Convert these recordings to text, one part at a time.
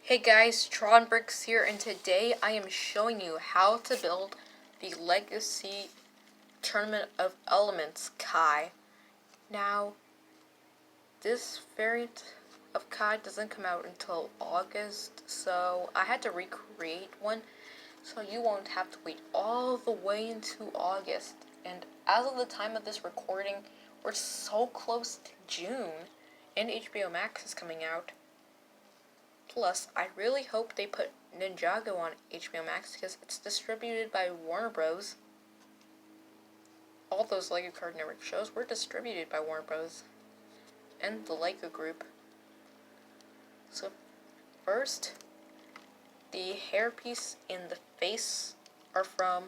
Hey guys, Tron Bricks here, and today I am showing you how to build the Legacy Tournament of Elements Kai. Now, this variant of Kai doesn't come out until August, so I had to recreate one, so you won't have to wait all the way into August. And as of the time of this recording, we're so close to June, and HBO Max is coming out. Plus, I really hope they put Ninjago on HBO Max because it's distributed by Warner Bros. All those LEGO Card Network shows were distributed by Warner Bros. And the LEGO Group. So, first, the hairpiece and the face are from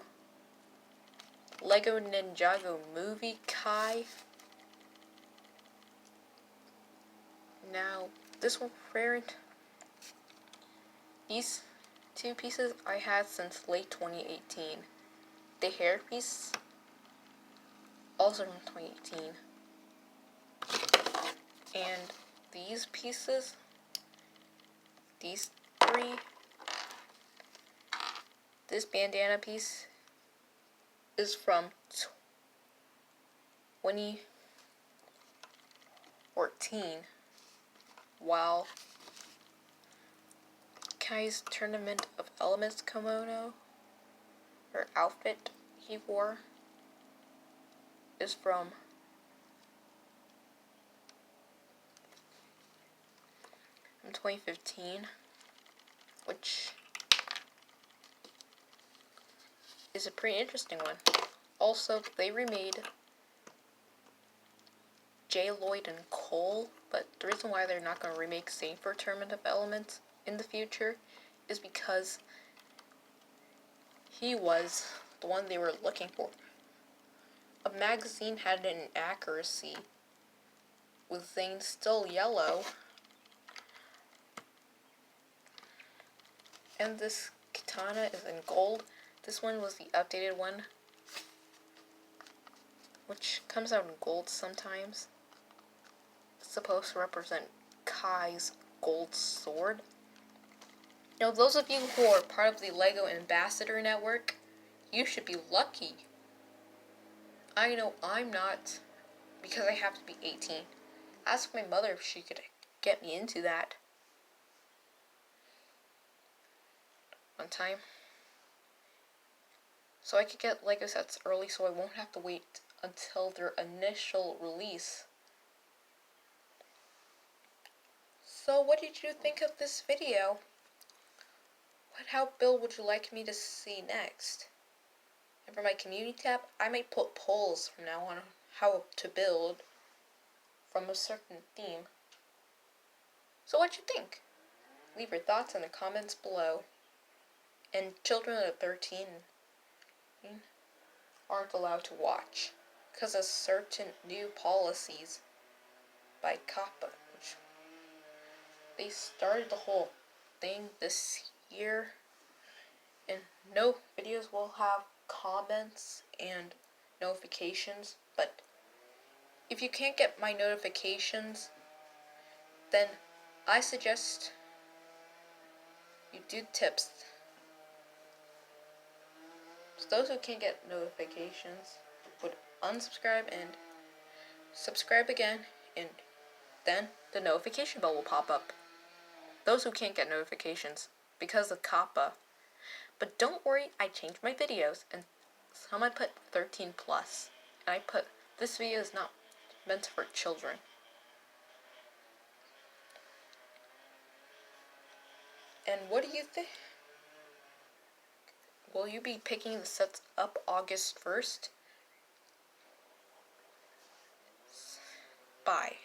LEGO Ninjago Movie Kai. Now, this one variant. These two pieces I had since late 2018. The hairpiece, also from 2018. And these pieces, these three, this bandana piece is from 2014, while Kai's Tournament of Elements kimono, or outfit he wore, is from 2015, which is a pretty interesting one. Also, they remade J. Lloyd and Cole, but the reason why they're not going to remake Safer Tournament of Elements in the future is because he was the one they were looking for. A magazine had an inaccuracy with Zane still yellow, and this katana is in gold. This one was the updated one, which comes out in gold sometimes. It's supposed to represent Kai's gold sword. Now, those of you who are part of the LEGO Ambassador Network, you should be lucky. I know I'm not, because I have to be 18. Ask my mother if she could get me into that one time, so I could get LEGO sets early so I won't have to wait until their initial release. So what did you think of this video? How build would you like me to see next? And for my community tab, I might put polls from now on how to build from a certain theme. So what you think? Leave your thoughts in the comments below. And children of 13 aren't allowed to watch because of certain new policies by COPPA, which they started the whole thing this year, and no videos will have comments and notifications. But if you can't get my notifications, then I suggest you do tips. So those who can't get notifications would unsubscribe and subscribe again, and then the notification bell will pop up. Those who can't get notifications because of COPPA. But don't worry, I changed my videos, and some I put 13 plus, and I put this video is not meant for children. And what do you think? Will you be picking the sets up August 1st? Bye.